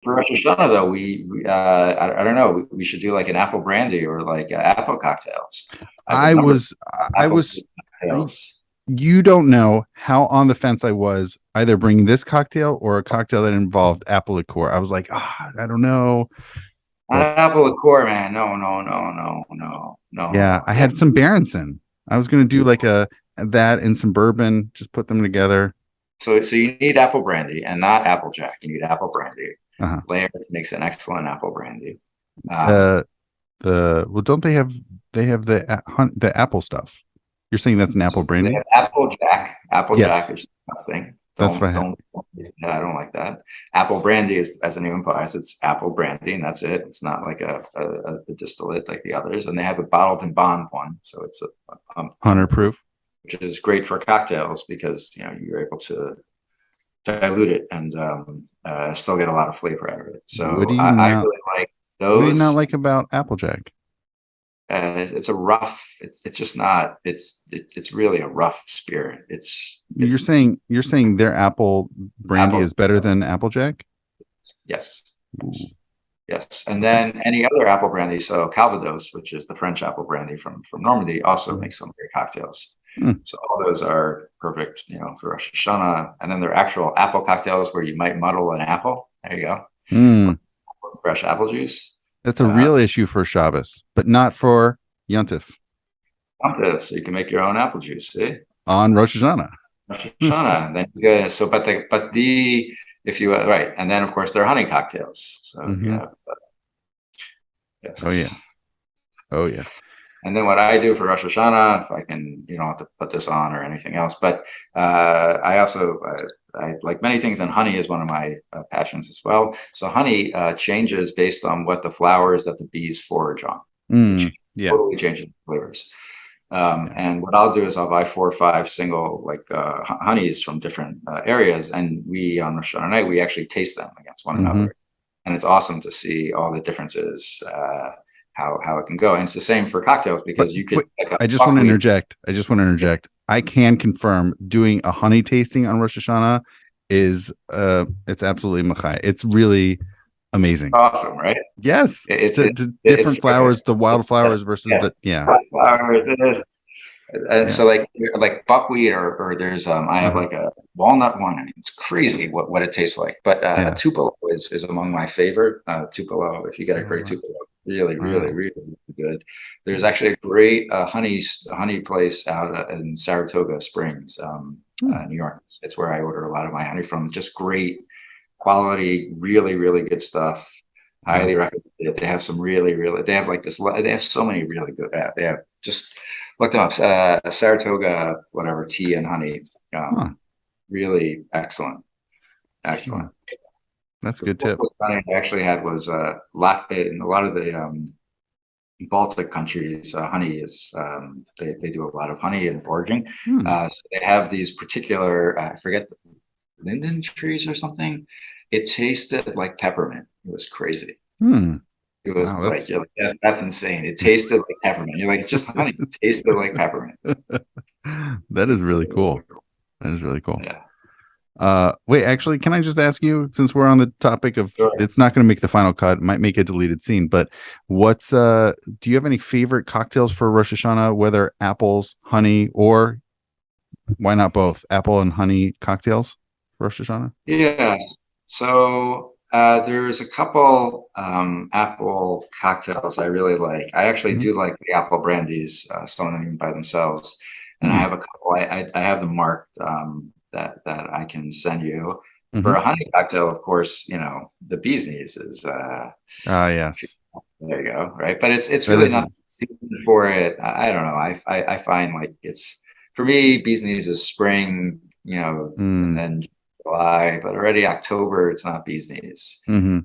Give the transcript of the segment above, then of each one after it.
For Rosh HaShanah, though, I don't know. We should do like an apple brandy or like apple cocktails. I have a I number of was, I apple was, I, cocktails. you don't know how on the fence I was either bringing this cocktail or a cocktail that involved apple liqueur. I was like, I don't know. But Apple liqueur, man. No, no, no, no, no, yeah, no. I Yeah. had some Berenson. I was going to do like a that and some bourbon, just put them together. So you need apple brandy and not apple jack. You need apple brandy. Uh-huh. Layers makes an excellent apple brandy. Um, The well, don't they have the apple stuff? You're saying that's an apple they brandy? have apple jack. Apple jack Yes, is nothing. that's what I had. I don't like that. Apple brandy is, as the name implies, it's apple brandy, and that's it. It's not like a distillate like the others. And they have a bottled and bond one, so it's a 100 proof. which is great for cocktails because you're able to dilute it and still get a lot of flavor out of it. What do So you I not really like what do you not those. like about Applejack? It's a rough. It's just not. It's really a rough spirit. It's You're saying their apple brandy apple. is better than Applejack? Yes, Ooh, yes, yes. And okay. then any other apple brandy. So Calvados, which is the French apple brandy from Normandy, also makes some great cocktails. Mm. So all those are perfect, for Rosh Hashanah. And then there are actual apple cocktails where you might muddle an apple. There you go. Mm. Fresh apple juice. That's a Uh, real issue for Shabbos, but not for Yontif so you can make your own apple juice. See? on Rosh Hashanah. Rosh Hashanah. And then you get so, but if you right, and then of course there are honey cocktails. So Hmm. yeah, Oh yes. yeah. Oh yeah. And then what I do for Rosh Hashanah, if I can, you don't have to put this on or anything else, but I also, I like many things, and honey is one of my passions as well. So honey changes based on what the flowers that the bees forage on. It Yeah. totally changes the flavors. Yeah. And what I'll do is I'll buy 4 or 5 single like honeys from different areas, and we on Rosh Hashanah night we actually taste them against one Hmm. another, and it's awesome to see all the differences. How it can go. And it's the same for cocktails But because you could wait, pick up I just want to buckwheat. interject. I just want to interject. I can confirm doing a honey tasting on Rosh Hashanah is it's absolutely machai. It's really amazing. Awesome, right? Yes, It's the it's different flowers, the yes, wildflowers versus yes. the yeah, Flowers, this. And yeah. so like buckwheat or there's I have Uh-huh. like a walnut one. I mean, it's crazy what it tastes like. But Yeah. Tupelo is among my favorite. Tupelo, if you get a great Uh, Tupelo, really, really, wow. really, really good. There's actually a great honey place out in Saratoga Springs, Hmm. New York. It's where I order a lot of my honey from. Just great quality, really, really good stuff. Wow. Highly recommend it. They have some really, really. They have like this. They have so many really good. They have just look them up. Saratoga, whatever, tea and honey. Huh. Really excellent, Hmm. excellent. That's a The good tip. fourth honey I actually had was in a lot of the Baltic countries. Honey is they do a lot of honey and foraging. Hmm. So they have these particular I forget linden trees or something. It tasted like peppermint. It was crazy. Hmm. It was Wow. like you're like that's insane. It tasted like peppermint. You're like it's just honey. It tasted like peppermint. That is really cool. That is really cool. Yeah, Wait, actually, can I just ask you, since we're on the topic of sure. it's not going to make the final cut, might make a deleted scene, but what's do you have any favorite cocktails for Rosh Hashanah, whether apples, honey, or why not both? Apple and honey cocktails for Rosh Hashanah? Yeah. So there's a couple apple cocktails I really like. I actually Mhm. do like the apple brandies, some of them even by themselves. And I Hmm. have a couple. I have them marked that I can send you. For Hmm. a honey cocktail, of course, the bee's knees is Ah, yes. there you go, right? But it's That really is. not season for it. I don't know. I find like it's for me, bee's knees is spring, and Mm, then July, but already October, it's not bee's knees. hmm.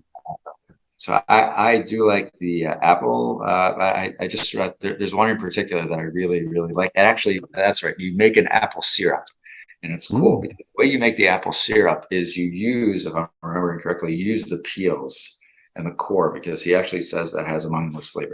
So I do like the apple. I just there's one in particular that I really really like. And actually, that's right. You make an apple syrup, and it's cool Ooh. because the way you make the apple syrup is you use, if I'm remembering correctly, you use the peels and the core because he actually says that has among those flavors.